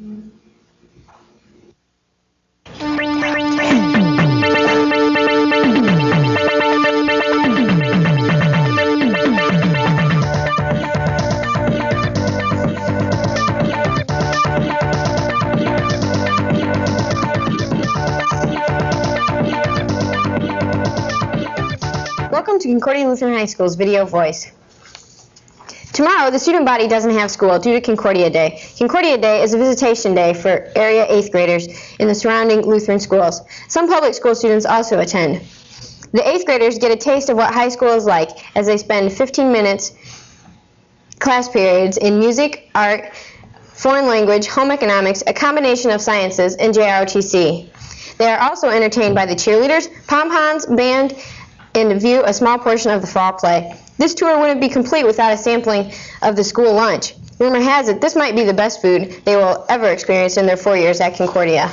Welcome to Concordia Lutheran High School's Video Voice. Tomorrow, the student body doesn't have school due to Concordia Day. Concordia Day is a visitation day for area 8th graders in the surrounding Lutheran schools. Some public school students also attend. The 8th graders get a taste of what high school is like as they spend 15 minutes class periods in music, art, foreign language, home economics, a combination of sciences, and JROTC. They are also entertained by the cheerleaders, pom-poms, band, and view a small portion of the fall play. This tour wouldn't be complete without a sampling of the school lunch. Rumor has it this might be the best food they will ever experience in their 4 years at Concordia.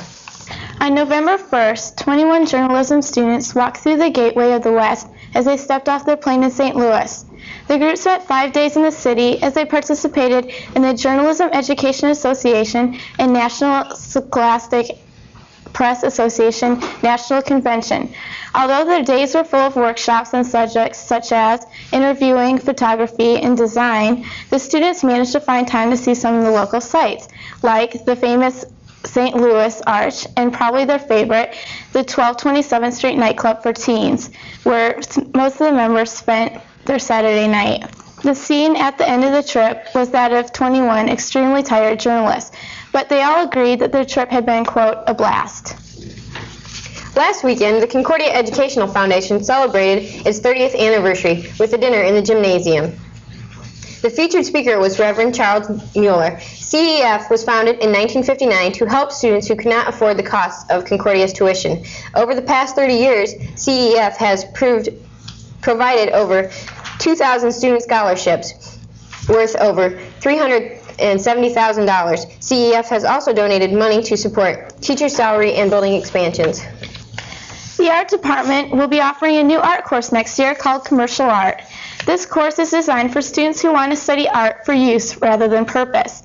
On November 1st, 21 journalism students walked through the Gateway of the West as they stepped off their plane in St. Louis. The group spent 5 days in the city as they participated in the Journalism Education Association and National Scholastic Press Association National Convention. Although their days were full of workshops on subjects such as interviewing, photography, and design, the students managed to find time to see some of the local sites, like the famous St. Louis Arch, and probably their favorite, the 1227th Street nightclub for teens, where most of the members spent their Saturday night. The scene at the end of the trip was that of 21 extremely tired journalists, but they all agreed that their trip had been, quote, a blast. Last weekend, the Concordia Educational Foundation celebrated its 30th anniversary with a dinner in the gymnasium. The featured speaker was Reverend Charles Mueller. CEF was founded in 1959 to help students who could not afford the cost of Concordia's tuition. Over the past 30 years, CEF has provided over 2,000 student scholarships worth over $370,000. CEF has also donated money to support teacher salary and building expansions. The art department will be offering a new art course next year called Commercial Art. This course is designed for students who want to study art for use rather than purpose.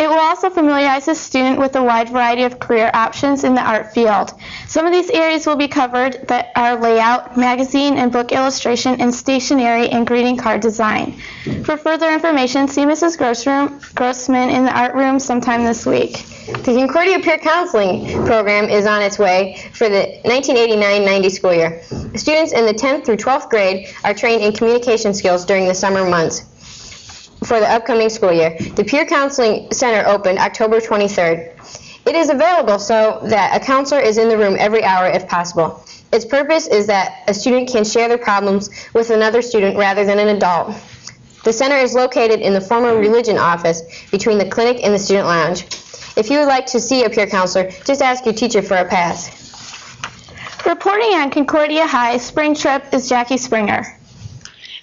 It will also familiarize the student with a wide variety of career options in the art field. Some of these areas will be covered that are layout, magazine and book illustration, and stationery and greeting card design. For further information, see Mrs. Grossman in the art room sometime this week. The Concordia Peer Counseling Program is on its way for the 1989-90 school year. Students in the 10th through 12th grade are trained in communication skills during the summer months. For the upcoming school year, the Peer Counseling Center opened October 23rd. It is available so that a counselor is in the room every hour if possible. Its purpose is that a student can share their problems with another student rather than an adult. The center is located in the former religion office between the clinic and the student lounge. If you would like to see a peer counselor, just ask your teacher for a pass. Reporting on Concordia High spring trip is Jackie Springer.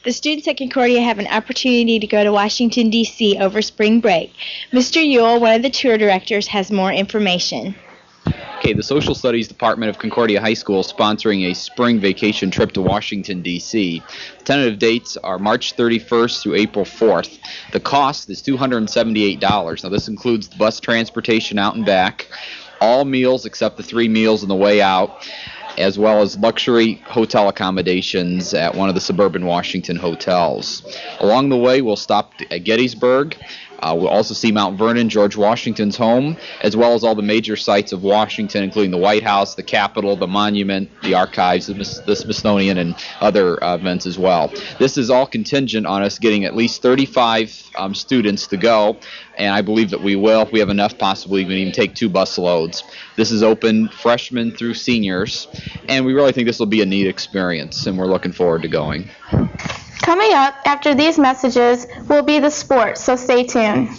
The students at Concordia have an opportunity to go to Washington, D.C. over spring break. Mr. Ewell, one of the tour directors, has more information. Okay, the Social Studies Department of Concordia High School is sponsoring a spring vacation trip to Washington, D.C. The tentative dates are March 31st through April 4th. The cost is $278. Now, this includes the bus transportation out and back, all meals except the 3 meals on the way out, as well as luxury hotel accommodations at one of the suburban Washington hotels. Along the way, we'll stop at Gettysburg. We'll also see Mount Vernon, George Washington's home, as well as all the major sites of Washington, including the White House, the Capitol, the Monument, the Archives, the Smithsonian, and other events as well. This is all contingent on us getting at least 35 students to go, and I believe that we will. If we have enough, possibly we can even take 2 bus loads. This is open freshmen through seniors, and we really think this will be a neat experience, and we're looking forward to going. Coming up after these messages will be the sports, so stay tuned.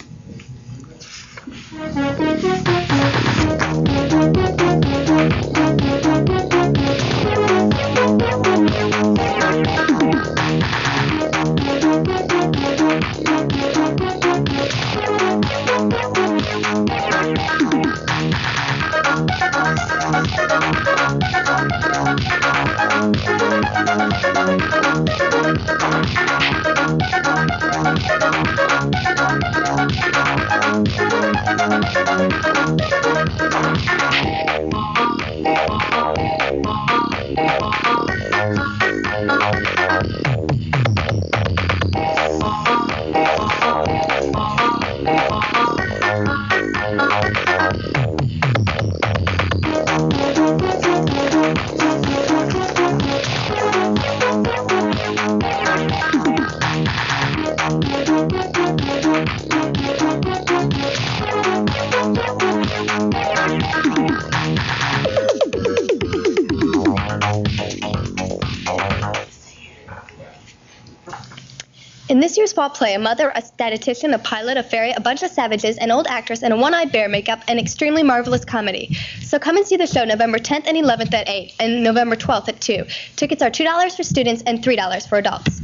In this year's fall play, a mother, a statistician, a pilot, a fairy, a bunch of savages, an old actress, and a one-eyed bear make up an extremely marvelous comedy. So come and see the show November 10th and 11th at 8 and November 12th at 2. Tickets are $2 for students and $3 for adults.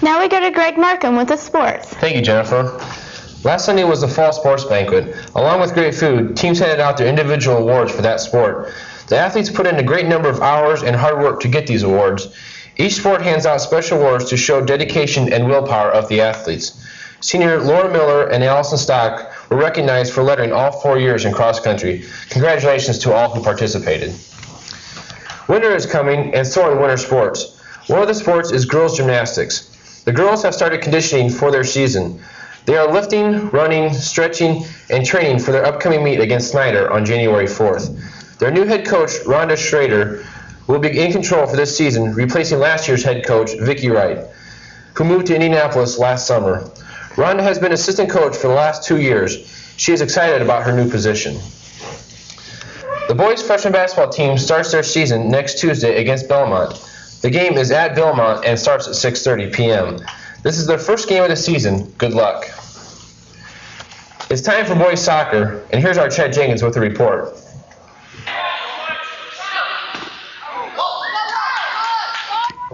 Now we go to Greg Markham with the sports. Thank you, Jennifer. Last Sunday was the fall sports banquet. Along with great food, teams handed out their individual awards for that sport. The athletes put in a great number of hours and hard work to get these awards. Each sport hands out special awards to show dedication and willpower of the athletes. Senior Laura Miller and Allison Stock were recognized for lettering all 4 years in cross country. Congratulations to all who participated. Winter is coming, and so are winter sports. One of the sports is girls gymnastics. The girls have started conditioning for their season. They are lifting, running, stretching, and training for their upcoming meet against Snyder on January 4th. Their new head coach, Rhonda Schrader, will be in control for this season, replacing last year's head coach, Vicki Wright, who moved to Indianapolis last summer. Rhonda has been assistant coach for the last 2 years. She is excited about her new position. The boys' freshman basketball team starts their season next Tuesday against Belmont. The game is at Belmont and starts at 6:30 p.m. This is their first game of the season. Good luck. It's time for boys soccer, and here's our Chet Jenkins with the report.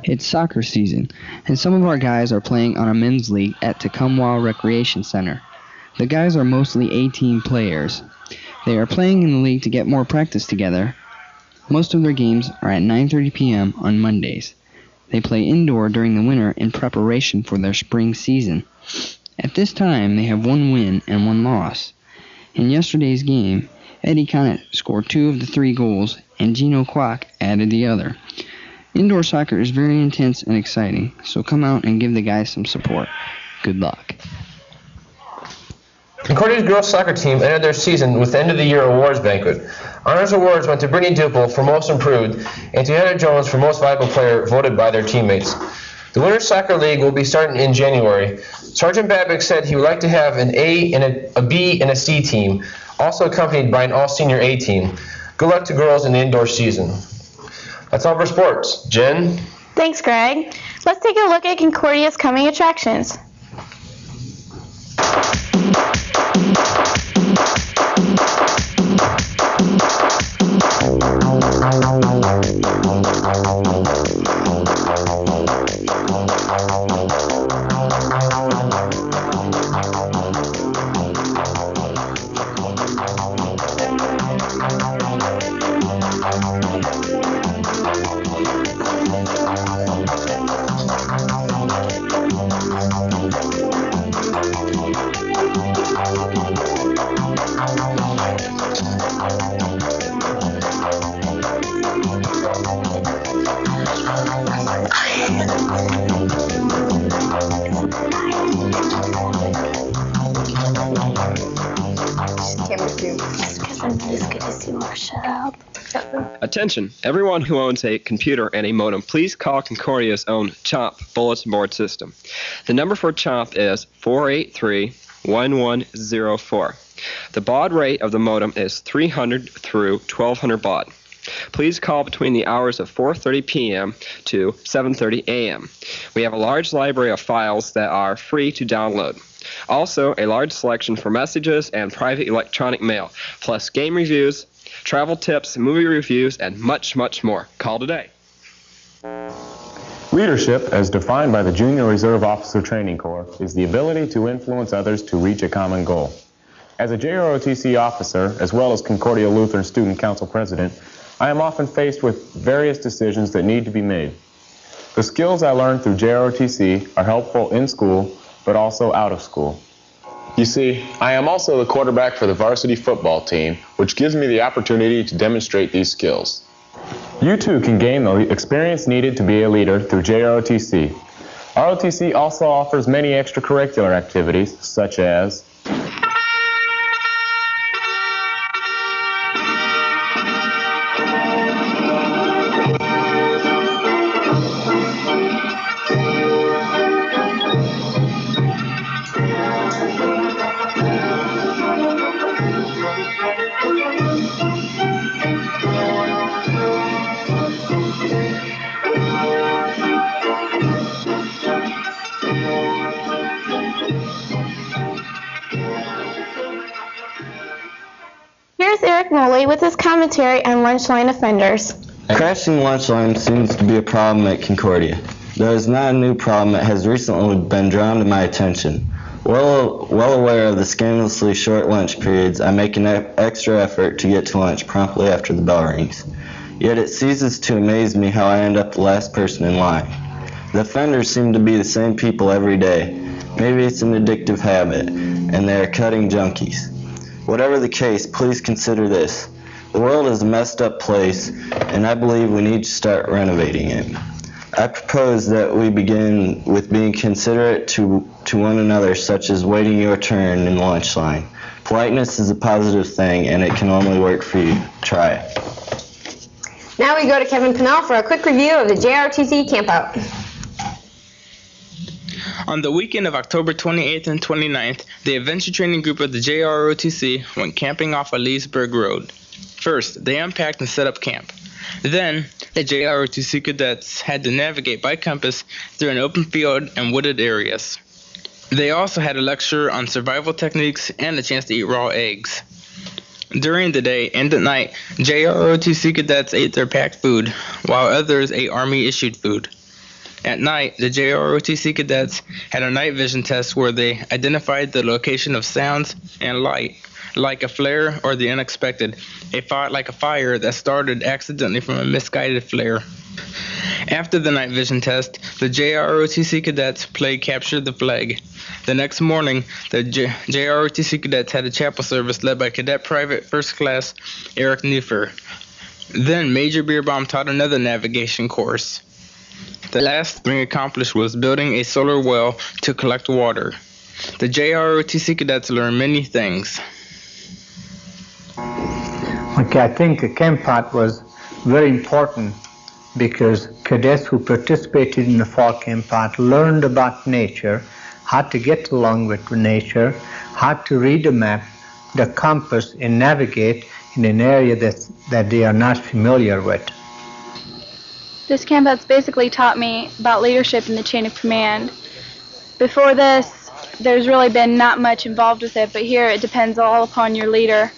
It's soccer season, and some of our guys are playing on a men's league at Tecumseh Recreation Center. The guys are mostly A-team players. They are playing in the league to get more practice together. Most of their games are at 9:30 p.m. on Mondays. They play indoor during the winter in preparation for their spring season. At this time, they have 1 win and 1 loss. In yesterday's game, Eddie Connett scored 2 of the 3 goals, and Gino Kwok added the other. Indoor soccer is very intense and exciting, so come out and give the guys some support. Good luck. Concordia's girls soccer team ended their season with the end-of-the-year awards banquet. Honors awards went to Brittany Duple for Most Improved and to Heather Jones for Most Valuable Player, voted by their teammates. The Winter Soccer League will be starting in January. Sergeant Babbitt said he would like to have an A, and a B, and a C team, also accompanied by an all-senior A team. Good luck to girls in the indoor season. That's all for sports. Jen? Thanks, Greg. Let's take a look at Concordia's coming attractions. Attention, everyone who owns a computer and a modem, please call Concordia's own CHOMP bulletin board system. The number for CHOMP is 483-1104. The baud rate of the modem is 300 through 1200 baud. Please call between the hours of 4:30 p.m. to 7:30 a.m. We have a large library of files that are free to download. Also, a large selection for messages and private electronic mail, plus game reviews, travel tips, movie reviews, and much, much more. Call today. Leadership, as defined by the Junior Reserve Officer Training Corps, is the ability to influence others to reach a common goal. As a JROTC officer, as well as Concordia Lutheran Student Council president, I am often faced with various decisions that need to be made. The skills I learned through JROTC are helpful in school, but also out of school. You see, I am also the quarterback for the varsity football team, which gives me the opportunity to demonstrate these skills. You too can gain the experience needed to be a leader through JROTC. ROTC also offers many extracurricular activities, such as Here's Eric Moley with his commentary on lunch line offenders. Crashing lunch line seems to be a problem at Concordia. Though it's not a new problem, it has recently been drawn to my attention. Well aware of the scandalously short lunch periods, I make an extra effort to get to lunch promptly after the bell rings. Yet it ceases to amaze me how I end up the last person in line. The offenders seem to be the same people every day. Maybe it's an addictive habit, and they are cutting junkies. Whatever the case, please consider this. The world is a messed up place, and I believe we need to start renovating it. I propose that we begin with being considerate to one another, such as waiting your turn in the lunch line. Politeness is a positive thing, and it can only work for you. Try it. Now we go to Kevin Pennell for a quick review of the JROTC campout. On the weekend of October 28th and 29th, the adventure training group of the JROTC went camping off of Leesburg Road. First, they unpacked and set up camp. Then, the JROTC cadets had to navigate by compass through an open field and wooded areas. They also had a lecture on survival techniques and a chance to eat raw eggs. During the day and at night, JROTC cadets ate their packed food, while others ate Army-issued food. At night, the JROTC cadets had a night vision test where they identified the location of sounds and light, like a flare or the unexpected, like a fire that started accidentally from a misguided flare. After the night vision test, the JROTC cadets played Capture the Flag. The next morning, the JROTC cadets had a chapel service led by Cadet Private First Class Eric Neufer. Then Major Beerbaum taught another navigation course. The last thing accomplished was building a solar well to collect water. The JROTC cadets learned many things. Okay, I think the campout was very important because cadets who participated in the fall campout learned about nature, how to get along with nature, how to read a map, the compass, and navigate in an area that they are not familiar with. This campout's basically taught me about leadership and the chain of command. Before this, there's really been not much involved with it, but here it depends all upon your leader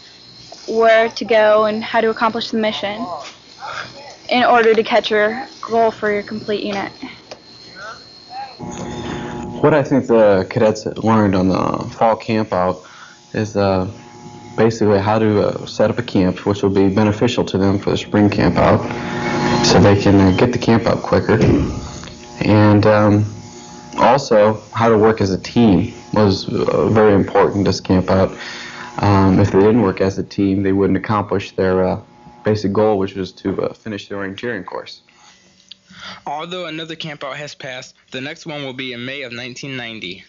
where to go and how to accomplish the mission in order to catch your goal for your complete unit. What I think the cadets learned on the fall campout is basically how to set up a camp, which will be beneficial to them for the spring campout, so they can get the camp out quicker. And also, how to work as a team was very important this camp out. If they didn't work as a team, they wouldn't accomplish their basic goal, which was to finish their orienteering course. Although another campout has passed, the next one will be in May of 1990.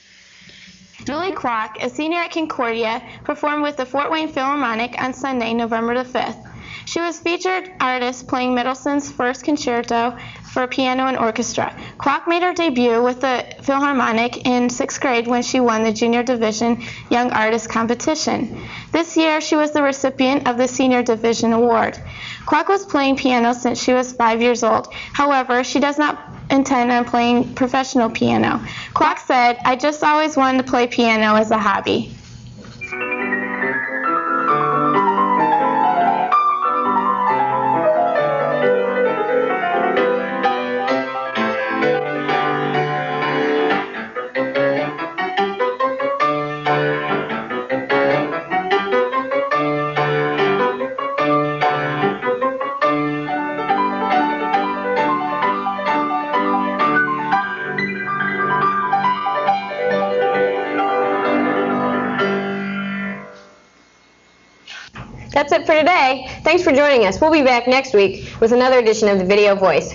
Julie Kwok, a senior at Concordia, performed with the Fort Wayne Philharmonic on Sunday, November the 5th. She was featured artist playing Middleton's first concerto for piano and orchestra. Kwok made her debut with the Philharmonic in 6th grade when she won the Junior Division Young Artist Competition. This year, she was the recipient of the Senior Division Award. Kwok was playing piano since she was 5 years old. However, she does not intend on playing professional piano. Kwok said, "I just always wanted to play piano as a hobby." That's it for today. Thanks for joining us. We'll be back next week with another edition of the Video Voice.